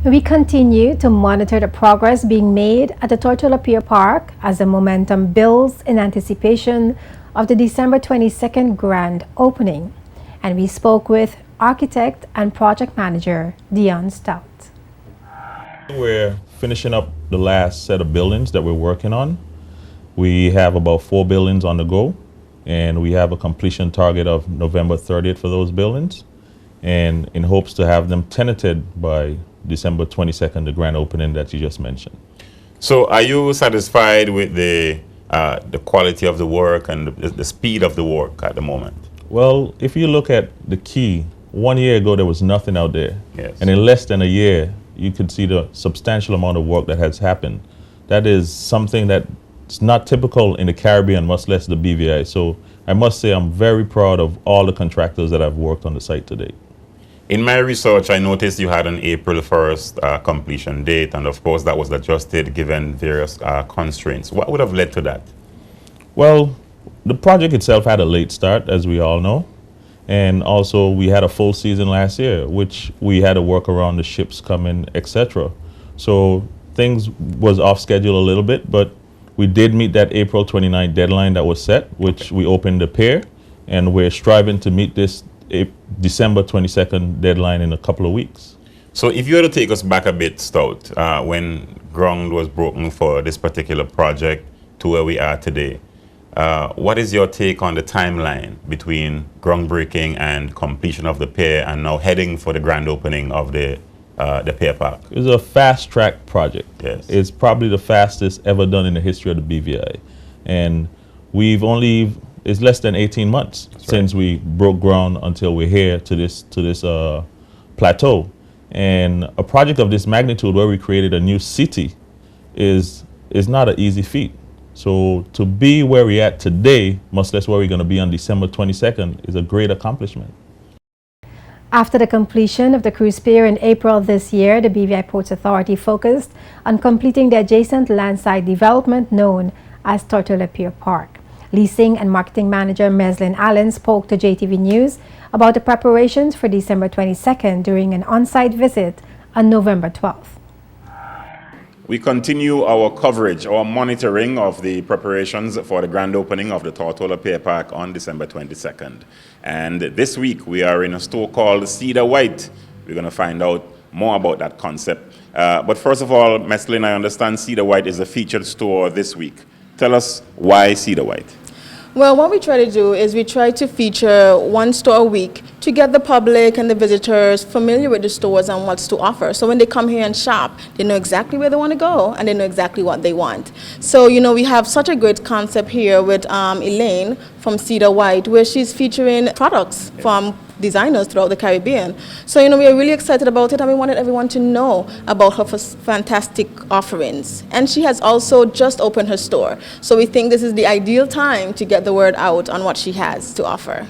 We continue to monitor the progress being made at the Tortola Pier Park as the momentum builds in anticipation of the December 22nd grand opening. And we spoke with architect and project manager Dion Stout. We're finishing up the last set of buildings that we're working on. We have about 4 buildings on the go, and we have a completion target of November 30th for those buildings, and in hopes to have them tenanted by December 22nd, the grand opening that you just mentioned. So are you satisfied with the quality of the work and the speed of the work at the moment? Well, if you look at the key, 1 year ago there was nothing out there. Yes. And in less than a year, you could see the substantial amount of work that has happened. That is something that's not typical in the Caribbean, much less the BVI. So I must say I'm very proud of all the contractors that have worked on the site today. In my research, I noticed you had an April 1st completion date, and of course that was adjusted given various constraints. What would have led to that? Well, the project itself had a late start, as we all know. And also we had a full season last year, which we had to work around the ships coming, etc. So things was off schedule a little bit, but we did meet that April 29th deadline that was set, which we opened the pier, and we're striving to meet this December 22nd deadline in a couple of weeks. So if you were to take us back a bit, Stout, when ground was broken for this particular project to where we are today, what is your take on the timeline between groundbreaking and completion of the pier and now heading for the grand opening of the pier park? It's a fast-track project. Yes. It's probably the fastest ever done in the history of the BVI. And it's less than 18 months since we broke ground until we're here to this plateau. And a project of this magnitude where we created a new city is not an easy feat. So to be where we're at today, much less where we're going to be on December 22nd, is a great accomplishment. After the completion of the cruise pier in April this year, the BVI Ports Authority focused on completing the adjacent landside development known as Tortola Pier Park. Leasing and marketing manager Meslyn Allen spoke to JTV News about the preparations for December 22nd during an on-site visit on November 12th. We continue our coverage, our monitoring of the preparations for the grand opening of the Tortola Pier Park on December 22nd. And this week we are in a store called Cedar White. We're going to find out more about that concept. But first of all, Meslyn, I understand Cedar White is a featured store this week. Tell us why Cedar White. Well, what we try to do is we try to feature one store a week to get the public and the visitors familiar with the stores and what's to offer. So when they come here and shop, they know exactly where they want to go and they know exactly what they want. So, we have such a great concept here with Elaine from Cedar White, where she's featuring products from designers throughout the Caribbean. So, we are really excited about it, and we wanted everyone to know about her fantastic offerings. And she has also just opened her store. So we think this is the ideal time to get the word out on what she has to offer.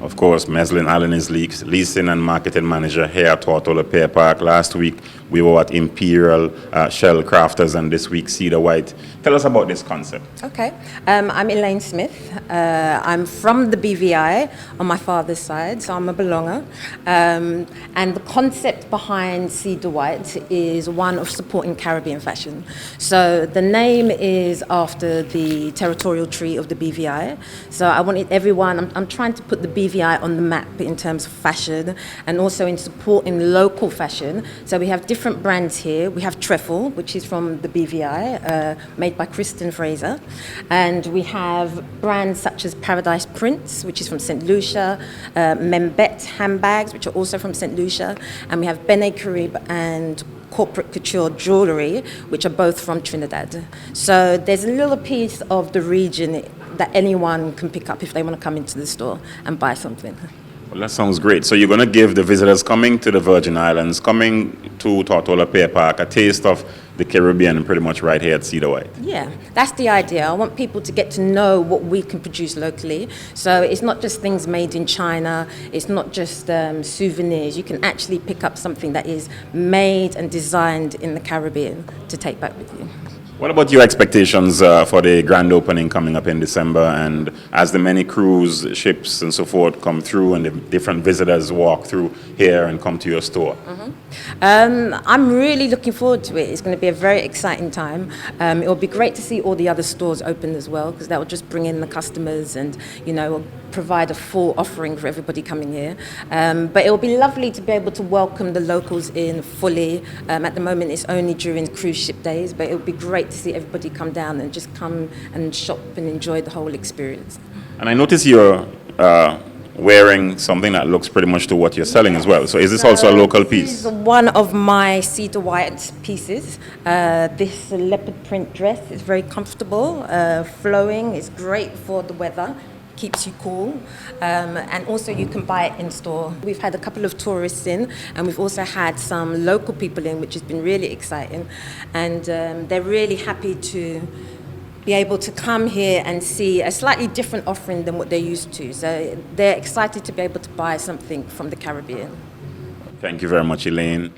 Of course, Meslyn Allen is leasing and marketing manager here at Tortola Pier Park. Last week, we were at Imperial Shell Crafters, and this week, Cedar White. Tell us about this concept. Okay. I'm Elaine Smith. I'm from the BVI on my father's side, so I'm a belonger. And the concept behind Cedar White is one of supporting Caribbean fashion. So the name is after the territorial tree of the BVI. So I wanted everyone, I'm trying to put the BVI on the map in terms of fashion and also in supporting local fashion. So we have different brands here. We have Treffle, which is from the BVI, made by Kristen Fraser. And we have brands such as Paradise Prints, which is from St. Lucia, Membet handbags, which are also from St. Lucia. And we have Bene Carib and Corporate Couture Jewelry, which are both from Trinidad. So there's a little piece of the region that anyone can pick up if they want to come into the store and buy something. Well, that sounds great. So you're going to give the visitors coming to the Virgin Islands, coming to Tortola Pier Park, a taste of the Caribbean pretty much right here at Cedar White. Yeah, that's the idea. I want people to get to know what we can produce locally. So it's not just things made in China. It's not just souvenirs. You can actually pick up something that is made and designed in the Caribbean to take back with you. What about your expectations for the grand opening coming up in December, and as the many cruise ships and so forth come through and the different visitors walk through here and come to your store? I'm really looking forward to it. It's going to be a very exciting time. It will be great to see all the other stores open as well, because that will just bring in the customers and, provide a full offering for everybody coming here. But it will be lovely to be able to welcome the locals in fully. At the moment, it's only during cruise ship days, but it will be great to see everybody come down and just come and shop and enjoy the whole experience. And I notice you're wearing something that looks pretty much to what you're selling as well. So is this also a local piece? This is one of my Cedar White pieces. This leopard print dress is very comfortable, flowing. It's great for the weather. Keeps you cool, and also you can buy it in store. We've had a couple of tourists in, and we've also had some local people in, which has been really exciting, and they're really happy to be able to come here and see a slightly different offering than what they're used to. So they're excited to be able to buy something from the Caribbean. Thank you very much, Elaine.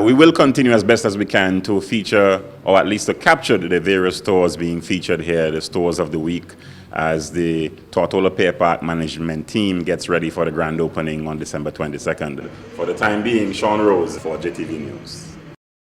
We will continue as best as we can to feature, or at least to capture the various stores being featured here, the stores of the week, as the Tortola Pier Park management team gets ready for the grand opening on December 22nd. For the time being, Sean Rose for JTV News.